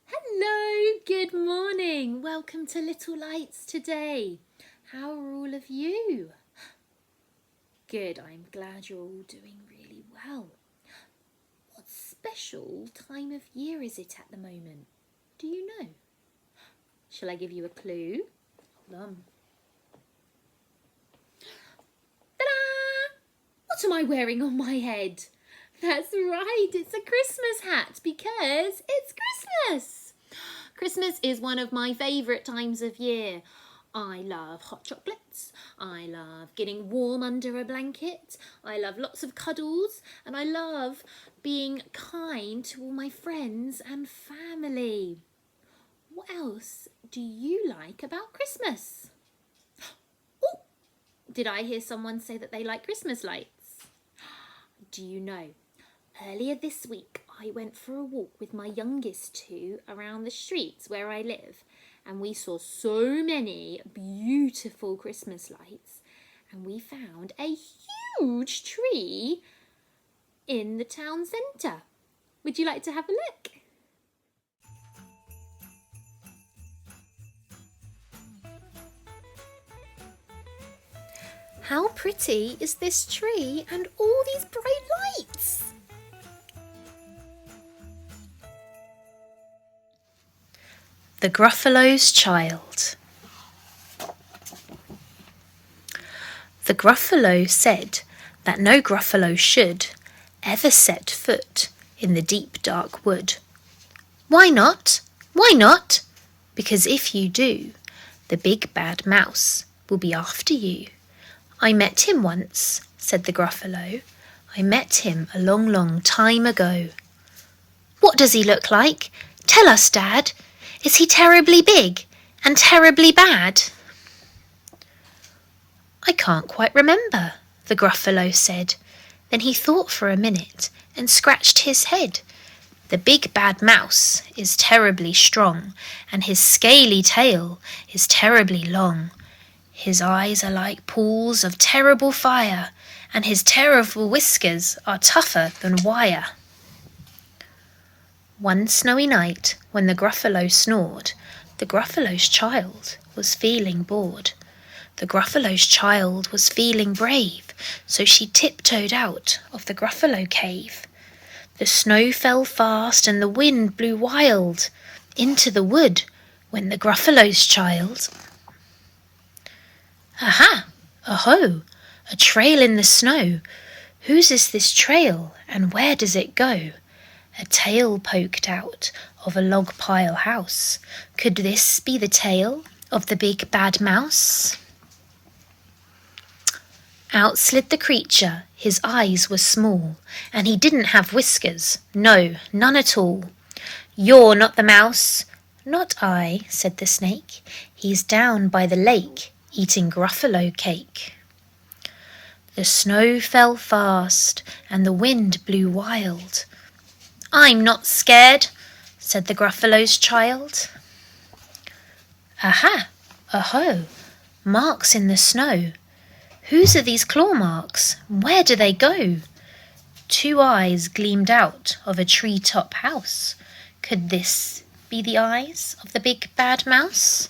Hello, good morning. Welcome to Little Lights today. How are all of you? Good, I'm glad you're all doing really well. What special time of year is it at the moment? Do you know? Shall I give you a clue? Hold on. Ta-da! What am I wearing on my head? That's right, it's a Christmas hat because it's Christmas. Christmas is one of my favourite times of year. I love hot chocolates, I love getting warm under a blanket, I love lots of cuddles, and I love being kind to all my friends and family. What else do you like about Christmas? Oh, did I hear someone say that they like Christmas lights? Do you know? Earlier this week, I went for a walk with my youngest two around the streets where I live, and we saw so many beautiful Christmas lights, and we found a huge tree in the town centre. Would you like to have a look? How pretty is this tree and all these bright lights? The Gruffalo's Child. The Gruffalo said that no Gruffalo should ever set foot in the deep dark wood. Why not? Why not? Because if you do, the big bad mouse will be after you. I met him once, said the Gruffalo. I met him a long, long time ago. What does he look like? Tell us, Dad. Is he terribly big and terribly bad? I can't quite remember, the Gruffalo said. Then he thought for a minute and scratched his head. The big bad mouse is terribly strong, and his scaly tail is terribly long. His eyes are like pools of terrible fire, and his terrible whiskers are tougher than wire. One snowy night, when the Gruffalo snored, the Gruffalo's child was feeling bored. The Gruffalo's child was feeling brave, so she tiptoed out of the Gruffalo cave. The snow fell fast and the wind blew wild. Into the wood went the Gruffalo's child. Aha! Aho! A trail in the snow. Whose is this trail, and where does it go? A tail poked out of a log pile house. Could this be the tail of the big bad mouse? Out slid the creature. His eyes were small, and he didn't have whiskers. No, none at all. You're not the mouse. Not I, said the snake. He's down by the lake, eating Gruffalo cake. The snow fell fast, and the wind blew wild. I'm not scared, said the Gruffalo's child. Aha! Aho! Marks in the snow. Whose are these claw marks? Where do they go? Two eyes gleamed out of a tree-top house. Could this be the eyes of the big bad mouse?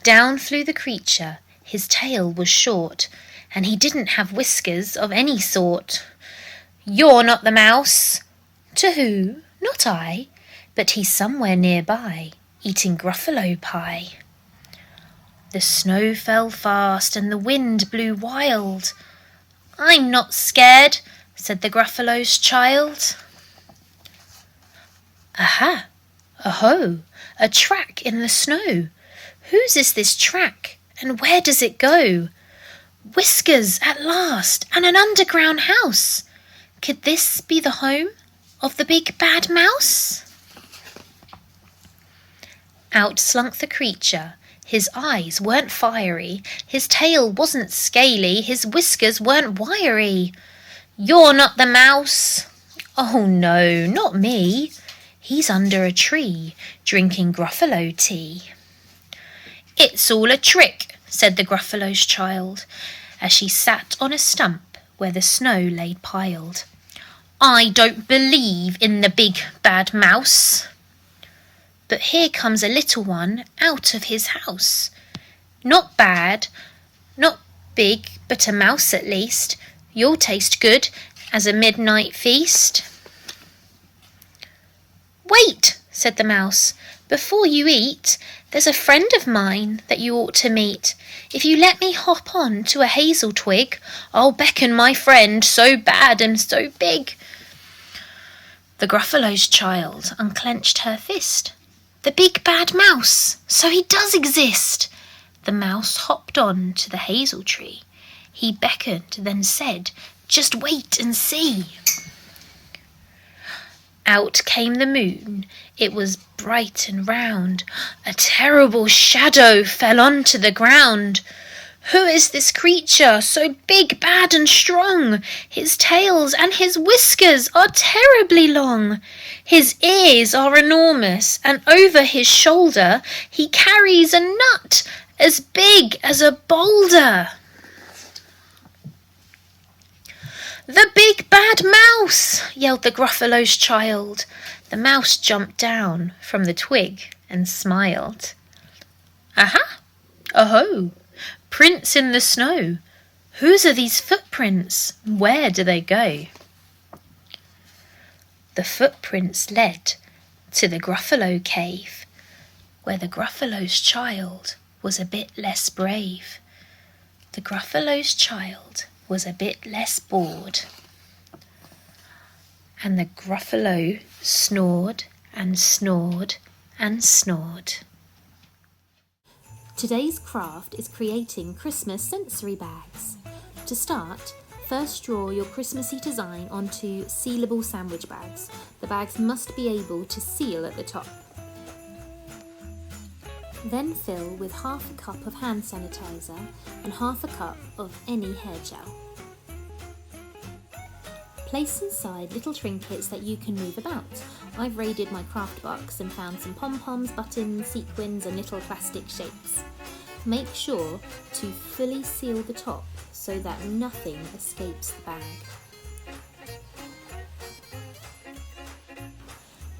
Down flew the creature. His tail was short, and he didn't have whiskers of any sort. You're not the mouse. To who? Not I, but he's somewhere nearby, eating Gruffalo pie. The snow fell fast and the wind blew wild. I'm not scared, said the Gruffalo's child. Aha! Aho! A track in the snow. Whose is this track, and where does it go? Whiskers at last, and an underground house. Could this be the home of the big bad mouse? Out slunk the creature. His eyes weren't fiery, his tail wasn't scaly, his whiskers weren't wiry. You're not the mouse. Oh no, not me. He's under a tree, drinking Gruffalo tea. It's all a trick, said the Gruffalo's child, as she sat on a stump where the snow lay piled. I don't believe in the big bad mouse. But here comes a little one out of his house. Not bad, not big, but a mouse at least. You'll taste good as a midnight feast. Wait, said the mouse, before you eat, there's a friend of mine that you ought to meet. If you let me hop on to a hazel twig, I'll beckon my friend so bad and so big. The gruffalo's child unclenched her fist. The big bad mouse, so he does exist. The mouse hopped on to the hazel tree. He beckoned, then said, just wait and see. Out came the moon. It was bright and round. A terrible shadow fell onto the ground. Who is this creature so big, bad and strong? His tails and his whiskers are terribly long. His ears are enormous, and over his shoulder he carries a nut as big as a boulder. The big bad mouse, yelled the gruffalo's child. The mouse jumped down from the twig and smiled. Aha! Oh-ho! Prints in the snow. Whose are these footprints? Where do they go? The footprints led to the gruffalo cave, where the gruffalo's child was a bit less brave. The gruffalo's child was a bit less bored. And the gruffalo snored and snored and snored. Today's craft is creating Christmas sensory bags. To start, first draw your Christmassy design onto sealable sandwich bags. The bags must be able to seal at the top. Then fill with half a cup of hand sanitizer and half a cup of any hair gel. Place inside little trinkets that you can move about. I've raided my craft box and found some pom-poms, buttons, sequins and little plastic shapes. Make sure to fully seal the top so that nothing escapes the bag.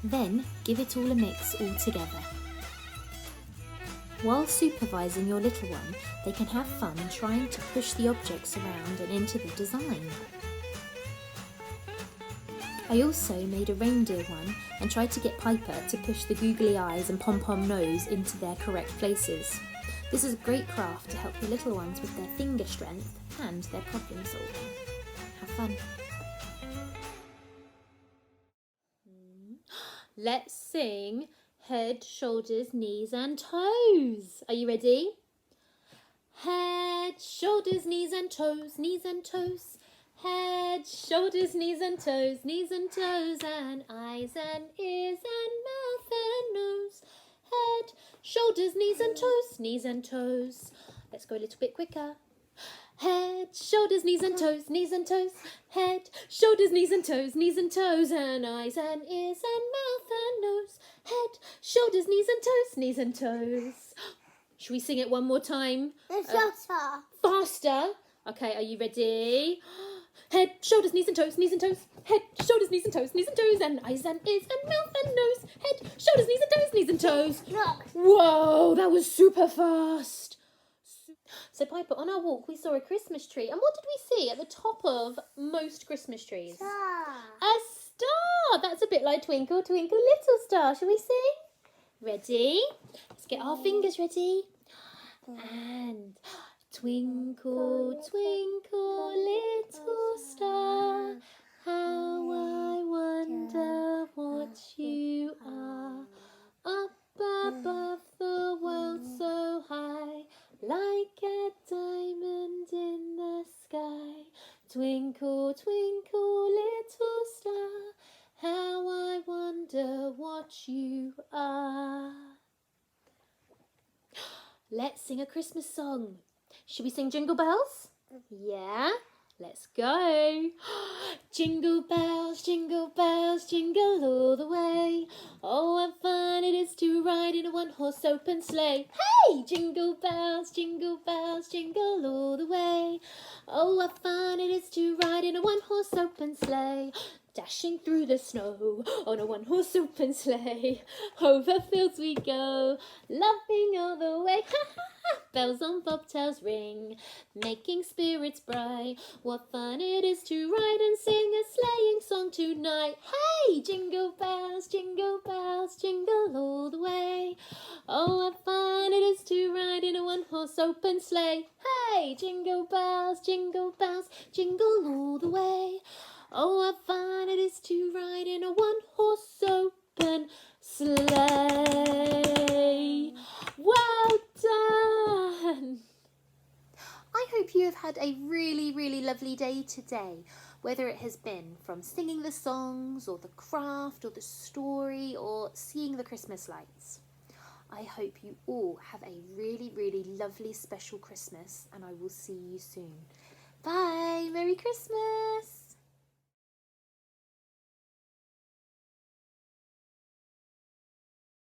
Then give it all a mix all together. While supervising your little one, they can have fun trying to push the objects around and into the design. I also made a reindeer one and tried to get Piper to push the googly eyes and pom-pom nose into their correct places. This is a great craft to help your little ones with their finger strength and their problem solving. Have fun! Let's sing head, shoulders, knees and toes. Are you ready? Head, shoulders, knees and toes, knees and toes. Head, shoulders, knees and toes, and eyes and ears and mouth and nose. Head, shoulders, knees and toes, knees and toes. Let's go a little bit quicker. Head, shoulders, knees and toes, knees and toes. Head, shoulders, knees and toes, and eyes and ears and mouth and nose. Head, shoulders, knees and toes, knees and toes. Should we sing it one more time? Faster. Faster. Okay, are you ready? Head, shoulders, knees and toes, head, shoulders, knees and toes, and eyes and ears and mouth and nose. Head, shoulders, knees and toes. Whoa, that was super fast. So Piper, on our walk we saw a Christmas tree, and what did we see at the top of most Christmas trees? Star. A star. That's a bit like Twinkle, Twinkle, Little Star. Shall we sing? Ready? Let's get our fingers ready. And twinkle, twinkle, little star, how I wonder what you are. Up above the world so high, like a diamond in the sky. Twinkle, twinkle, little star, how I wonder what you are. Let's sing a Christmas song. Should we sing Jingle Bells? Yeah, let's go. Jingle bells, jingle all the way. Oh, what fun it is to ride in a one-horse open sleigh. Hey! Jingle bells, jingle all the way. Oh, what fun it is to ride in a one-horse open sleigh. Dashing through the snow on a one-horse open sleigh. Over fields we go, laughing all the way. Bells on bobtails ring, making spirits bright. What fun it is to ride and sing a sleighing song tonight. Hey, jingle bells, jingle all the way. Oh, what fun it is to ride in a one-horse open sleigh. Hey, jingle bells, jingle all the way. Oh, what fun it is to ride in a one-horse open sleigh. Well done! I hope you have had a really, really lovely day today, whether it has been from singing the songs or the craft or the story or seeing the Christmas lights. I hope you all have a really, really lovely special Christmas, and I will see you soon. Bye! Merry Christmas!